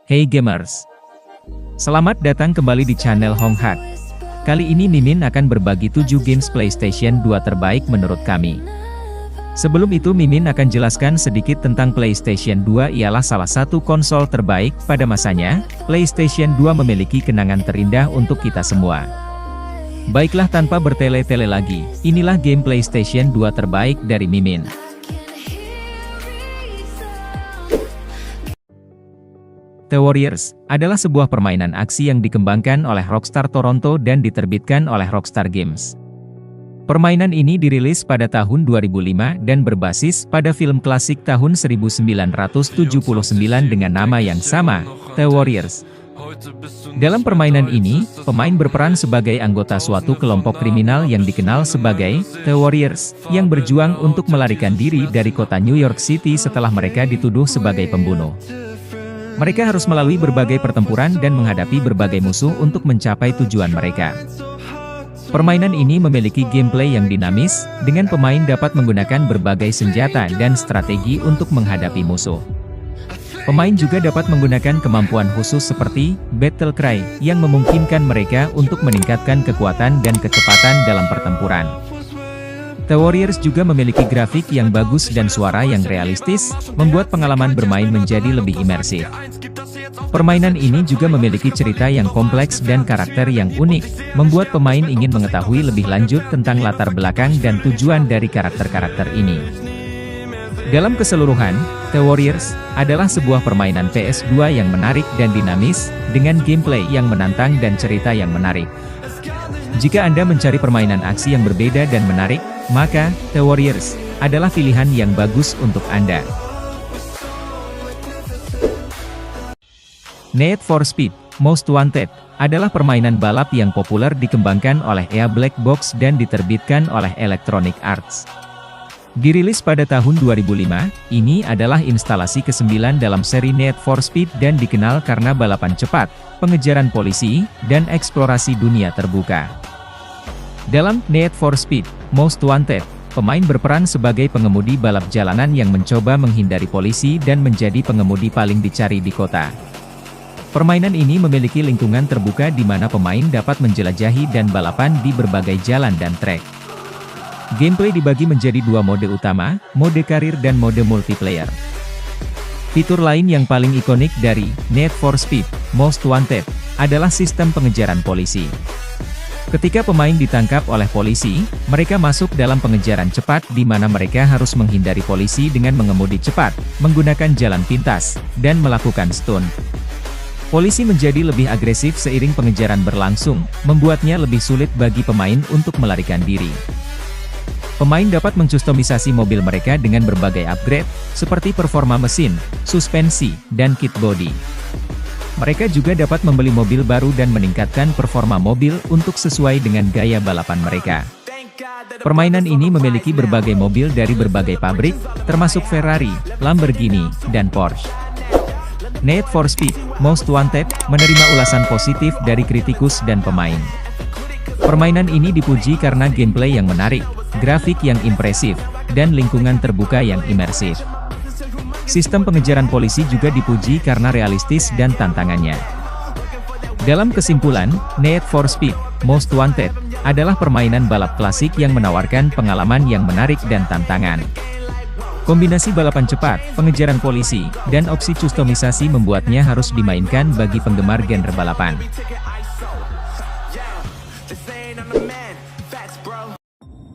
Hey gamers! Selamat datang kembali di channel Honghat. Kali ini Mimin akan berbagi 7 games PlayStation 2 terbaik menurut kami. Sebelum itu Mimin akan jelaskan sedikit tentang PlayStation 2 ialah salah satu konsol terbaik pada masanya. PlayStation 2 memiliki kenangan terindah untuk kita semua. Baiklah tanpa bertele-tele lagi, inilah game PlayStation 2 terbaik dari Mimin. The Warriors adalah sebuah permainan aksi yang dikembangkan oleh Rockstar Toronto dan diterbitkan oleh Rockstar Games. Permainan ini dirilis pada tahun 2005 dan berbasis pada film klasik tahun 1979 dengan nama yang sama, The Warriors. Dalam permainan ini, pemain berperan sebagai anggota suatu kelompok kriminal yang dikenal sebagai The Warriors, yang berjuang untuk melarikan diri dari kota New York City setelah mereka dituduh sebagai pembunuh. Mereka harus melalui berbagai pertempuran dan menghadapi berbagai musuh untuk mencapai tujuan mereka. Permainan ini memiliki gameplay yang dinamis, dengan pemain dapat menggunakan berbagai senjata dan strategi untuk menghadapi musuh. Pemain juga dapat menggunakan kemampuan khusus seperti Battle Cry, yang memungkinkan mereka untuk meningkatkan kekuatan dan kecepatan dalam pertempuran. The Warriors juga memiliki grafik yang bagus dan suara yang realistis, membuat pengalaman bermain menjadi lebih imersif. Permainan ini juga memiliki cerita yang kompleks dan karakter yang unik, membuat pemain ingin mengetahui lebih lanjut tentang latar belakang dan tujuan dari karakter-karakter ini. Dalam keseluruhan, The Warriors adalah sebuah permainan PS2 yang menarik dan dinamis, dengan gameplay yang menantang dan cerita yang menarik. Jika Anda mencari permainan aksi yang berbeda dan menarik, maka The Warriors adalah pilihan yang bagus untuk Anda. Need for Speed Most Wanted adalah permainan balap yang populer dikembangkan oleh EA Black Box dan diterbitkan oleh Electronic Arts. Dirilis pada tahun 2005, ini adalah instalasi ke-9 dalam seri Need for Speed dan dikenal karena balapan cepat, pengejaran polisi, dan eksplorasi dunia terbuka. Dalam Need for Speed Most Wanted, pemain berperan sebagai pengemudi balap jalanan yang mencoba menghindari polisi dan menjadi pengemudi paling dicari di kota. Permainan ini memiliki lingkungan terbuka di mana pemain dapat menjelajahi dan balapan di berbagai jalan dan trek. Gameplay dibagi menjadi dua mode utama, mode karir dan mode multiplayer. Fitur lain yang paling ikonik dari Need for Speed Most Wanted adalah sistem pengejaran polisi. Ketika pemain ditangkap oleh polisi, mereka masuk dalam pengejaran cepat di mana mereka harus menghindari polisi dengan mengemudi cepat, menggunakan jalan pintas, dan melakukan stunt. Polisi menjadi lebih agresif seiring pengejaran berlangsung, membuatnya lebih sulit bagi pemain untuk melarikan diri. Pemain dapat mencustomisasi mobil mereka dengan berbagai upgrade, seperti performa mesin, suspensi, dan kit body. Mereka juga dapat membeli mobil baru dan meningkatkan performa mobil untuk sesuai dengan gaya balapan mereka. Permainan ini memiliki berbagai mobil dari berbagai pabrik, termasuk Ferrari, Lamborghini, dan Porsche. Need for Speed Most Wanted menerima ulasan positif dari kritikus dan pemain. Permainan ini dipuji karena gameplay yang menarik, grafik yang impresif, dan lingkungan terbuka yang imersif. Sistem pengejaran polisi juga dipuji karena realistis dan tantangannya. Dalam kesimpulan, Need for Speed Most Wanted adalah permainan balap klasik yang menawarkan pengalaman yang menarik dan tantangan. Kombinasi balapan cepat, pengejaran polisi, dan opsi customisasi membuatnya harus dimainkan bagi penggemar genre balapan.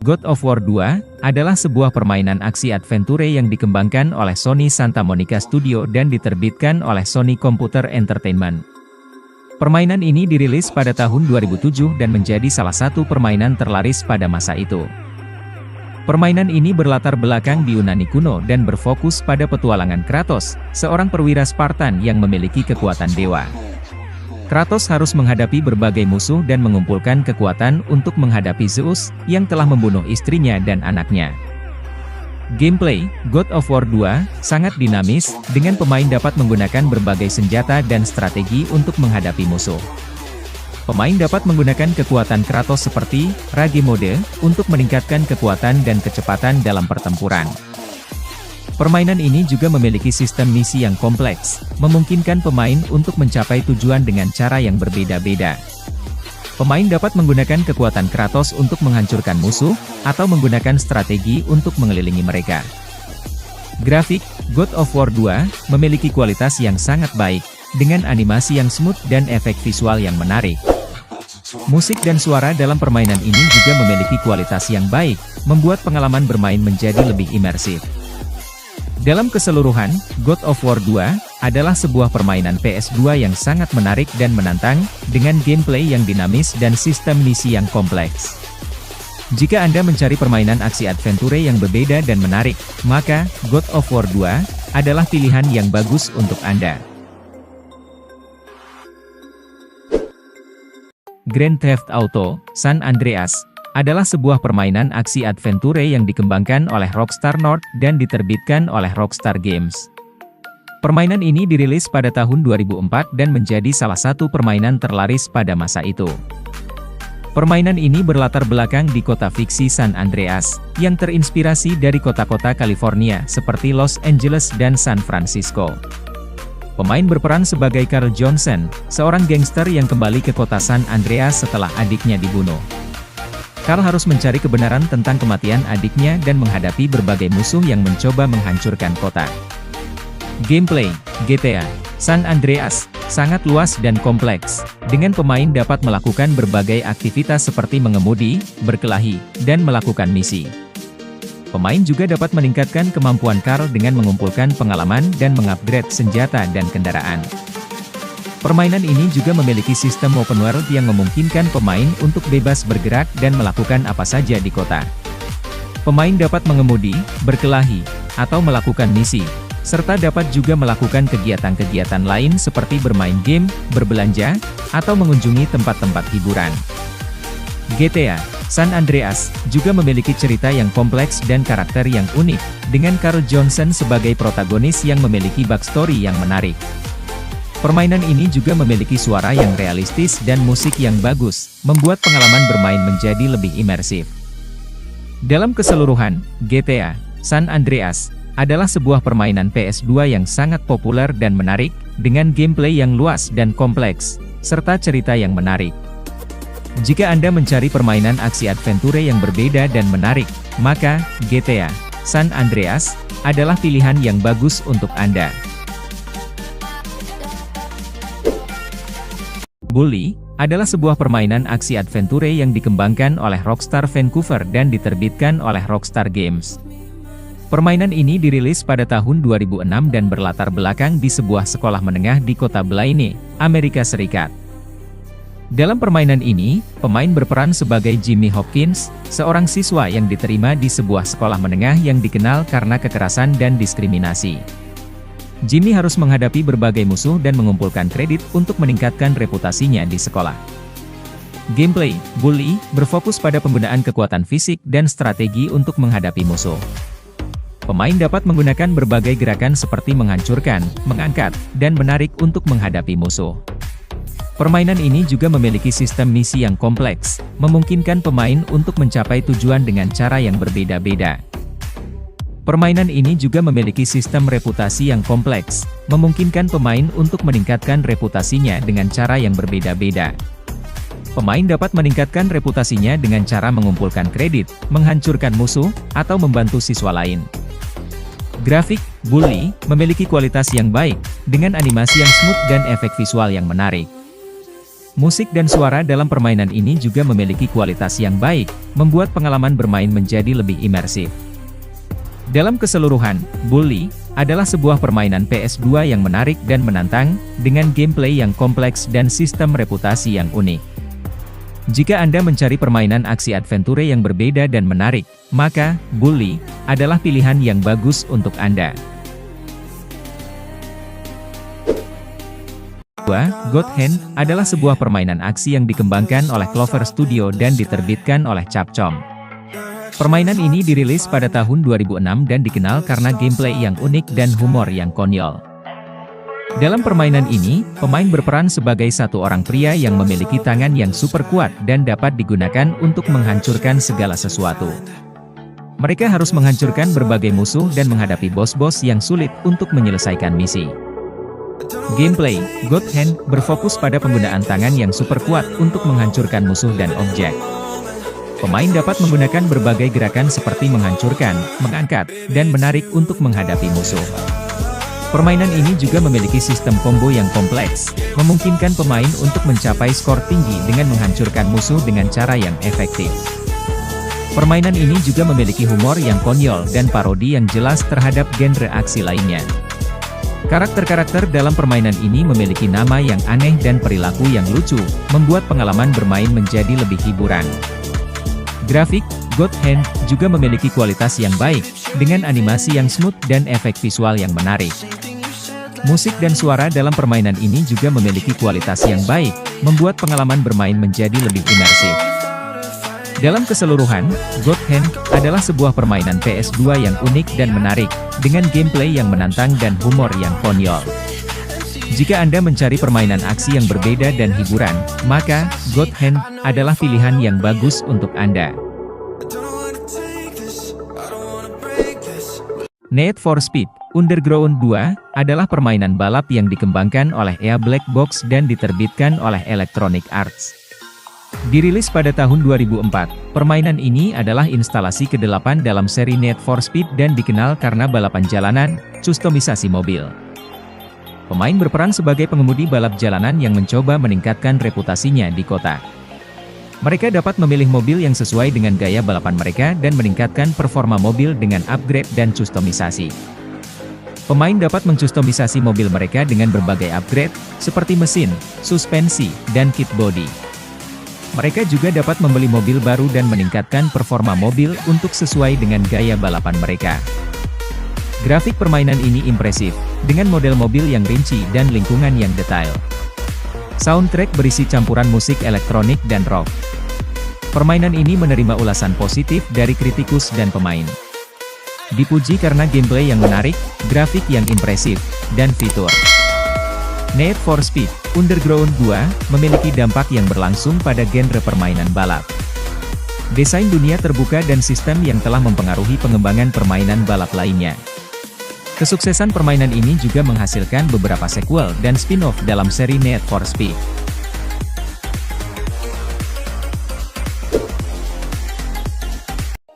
God of War 2 adalah sebuah permainan aksi adventure yang dikembangkan oleh Sony Santa Monica Studio dan diterbitkan oleh Sony Computer Entertainment. Permainan ini dirilis pada tahun 2007 dan menjadi salah satu permainan terlaris pada masa itu. Permainan ini berlatar belakang di Yunani kuno dan berfokus pada petualangan Kratos, seorang perwira Spartan yang memiliki kekuatan dewa. Kratos harus menghadapi berbagai musuh dan mengumpulkan kekuatan untuk menghadapi Zeus, yang telah membunuh istrinya dan anaknya. Gameplay God of War 2 sangat dinamis, dengan pemain dapat menggunakan berbagai senjata dan strategi untuk menghadapi musuh. Pemain dapat menggunakan kekuatan Kratos seperti Rage Mode, untuk meningkatkan kekuatan dan kecepatan dalam pertempuran. Permainan ini juga memiliki sistem misi yang kompleks, memungkinkan pemain untuk mencapai tujuan dengan cara yang berbeda-beda. Pemain dapat menggunakan kekuatan Kratos untuk menghancurkan musuh, atau menggunakan strategi untuk mengelilingi mereka. Grafik, God of War 2, memiliki kualitas yang sangat baik, dengan animasi yang smooth dan efek visual yang menarik. Musik dan suara dalam permainan ini juga memiliki kualitas yang baik, membuat pengalaman bermain menjadi lebih imersif. Dalam keseluruhan, God of War 2 adalah sebuah permainan PS2 yang sangat menarik dan menantang, dengan gameplay yang dinamis dan sistem misi yang kompleks. Jika Anda mencari permainan aksi adventure yang berbeda dan menarik, maka God of War 2 adalah pilihan yang bagus untuk Anda. Grand Theft Auto: San Andreas adalah sebuah permainan aksi adventure yang dikembangkan oleh Rockstar North dan diterbitkan oleh Rockstar Games. Permainan ini dirilis pada tahun 2004 dan menjadi salah satu permainan terlaris pada masa itu. Permainan ini berlatar belakang di kota fiksi San Andreas, yang terinspirasi dari kota-kota California seperti Los Angeles dan San Francisco. Pemain berperan sebagai Carl Johnson, seorang gangster yang kembali ke kota San Andreas setelah adiknya dibunuh. Carl harus mencari kebenaran tentang kematian adiknya dan menghadapi berbagai musuh yang mencoba menghancurkan kota. Gameplay: GTA San Andreas sangat luas dan kompleks, dengan pemain dapat melakukan berbagai aktivitas seperti mengemudi, berkelahi, dan melakukan misi. Pemain juga dapat meningkatkan kemampuan Carl dengan mengumpulkan pengalaman dan mengupgrade senjata dan kendaraan. Permainan ini juga memiliki sistem open world yang memungkinkan pemain untuk bebas bergerak dan melakukan apa saja di kota. Pemain dapat mengemudi, berkelahi, atau melakukan misi, serta dapat juga melakukan kegiatan-kegiatan lain seperti bermain game, berbelanja, atau mengunjungi tempat-tempat hiburan. GTA San Andreas juga memiliki cerita yang kompleks dan karakter yang unik, dengan Carl Johnson sebagai protagonis yang memiliki backstory yang menarik. Permainan ini juga memiliki suara yang realistis dan musik yang bagus, membuat pengalaman bermain menjadi lebih imersif. Dalam keseluruhan, GTA San Andreas adalah sebuah permainan PS2 yang sangat populer dan menarik, dengan gameplay yang luas dan kompleks, serta cerita yang menarik. Jika Anda mencari permainan aksi adventure yang berbeda dan menarik, maka GTA San Andreas adalah pilihan yang bagus untuk Anda. Bully adalah sebuah permainan aksi adventure yang dikembangkan oleh Rockstar Vancouver dan diterbitkan oleh Rockstar Games. Permainan ini dirilis pada tahun 2006 dan berlatar belakang di sebuah sekolah menengah di kota Blaine, Amerika Serikat. Dalam permainan ini, pemain berperan sebagai Jimmy Hopkins, seorang siswa yang diterima di sebuah sekolah menengah yang dikenal karena kekerasan dan diskriminasi. Jimmy harus menghadapi berbagai musuh dan mengumpulkan kredit untuk meningkatkan reputasinya di sekolah. Gameplay: Bully berfokus pada penggunaan kekuatan fisik dan strategi untuk menghadapi musuh. Pemain dapat menggunakan berbagai gerakan seperti menghancurkan, mengangkat, dan menarik untuk menghadapi musuh. Permainan ini juga memiliki sistem misi yang kompleks, memungkinkan pemain untuk mencapai tujuan dengan cara yang berbeda-beda. Permainan ini juga memiliki sistem reputasi yang kompleks, memungkinkan pemain untuk meningkatkan reputasinya dengan cara yang berbeda-beda. Pemain dapat meningkatkan reputasinya dengan cara mengumpulkan kredit, menghancurkan musuh, atau membantu siswa lain. Grafik: Bully memiliki kualitas yang baik, dengan animasi yang smooth dan efek visual yang menarik. Musik dan suara dalam permainan ini juga memiliki kualitas yang baik, membuat pengalaman bermain menjadi lebih imersif. Dalam keseluruhan, Bully adalah sebuah permainan PS2 yang menarik dan menantang, dengan gameplay yang kompleks dan sistem reputasi yang unik. Jika Anda mencari permainan aksi adventure yang berbeda dan menarik, maka Bully adalah pilihan yang bagus untuk Anda. God Hand adalah sebuah permainan aksi yang dikembangkan oleh Clover Studio dan diterbitkan oleh Capcom. Permainan ini dirilis pada tahun 2006 dan dikenal karena gameplay yang unik dan humor yang konyol. Dalam permainan ini, pemain berperan sebagai satu orang pria yang memiliki tangan yang super kuat dan dapat digunakan untuk menghancurkan segala sesuatu. Mereka harus menghancurkan berbagai musuh dan menghadapi bos-bos yang sulit untuk menyelesaikan misi. Gameplay, God Hand, berfokus pada penggunaan tangan yang super kuat untuk menghancurkan musuh dan objek. Pemain dapat menggunakan berbagai gerakan seperti menghancurkan, mengangkat, dan menarik untuk menghadapi musuh. Permainan ini juga memiliki sistem combo yang kompleks, memungkinkan pemain untuk mencapai skor tinggi dengan menghancurkan musuh dengan cara yang efektif. Permainan ini juga memiliki humor yang konyol dan parodi yang jelas terhadap genre aksi lainnya. Karakter-karakter dalam permainan ini memiliki nama yang aneh dan perilaku yang lucu, membuat pengalaman bermain menjadi lebih hiburan. Grafik, God Hand, juga memiliki kualitas yang baik, dengan animasi yang smooth dan efek visual yang menarik. Musik dan suara dalam permainan ini juga memiliki kualitas yang baik, membuat pengalaman bermain menjadi lebih imersif. Dalam keseluruhan, God Hand adalah sebuah permainan PS2 yang unik dan menarik, dengan gameplay yang menantang dan humor yang konyol. Jika Anda mencari permainan aksi yang berbeda dan hiburan, maka God Hand adalah pilihan yang bagus untuk Anda. Need for Speed Underground 2 adalah permainan balap yang dikembangkan oleh EA Black Box dan diterbitkan oleh Electronic Arts. Dirilis pada tahun 2004, permainan ini adalah instalasi ke-8 dalam seri Need for Speed dan dikenal karena balapan jalanan, kustomisasi mobil. Pemain berperan sebagai pengemudi balap jalanan yang mencoba meningkatkan reputasinya di kota. Mereka dapat memilih mobil yang sesuai dengan gaya balapan mereka dan meningkatkan performa mobil dengan upgrade dan kustomisasi. Pemain dapat mencustomisasi mobil mereka dengan berbagai upgrade, seperti mesin, suspensi, dan kit body. Mereka juga dapat membeli mobil baru dan meningkatkan performa mobil untuk sesuai dengan gaya balapan mereka. Grafik permainan ini impresif, dengan model mobil yang rinci dan lingkungan yang detail. Soundtrack berisi campuran musik elektronik dan rock. Permainan ini menerima ulasan positif dari kritikus dan pemain. Dipuji karena gameplay yang menarik, grafik yang impresif, dan fitur. Need for Speed Underground 2 memiliki dampak yang berlangsung pada genre permainan balap. Desain dunia terbuka dan sistem yang telah mempengaruhi pengembangan permainan balap lainnya. Kesuksesan permainan ini juga menghasilkan beberapa sequel dan spin-off dalam seri Need for Speed.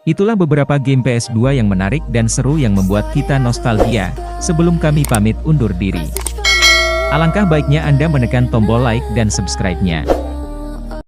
Itulah beberapa game PS2 yang menarik dan seru yang membuat kita nostalgia. Sebelum kami pamit undur diri, alangkah baiknya Anda menekan tombol like dan subscribe-nya.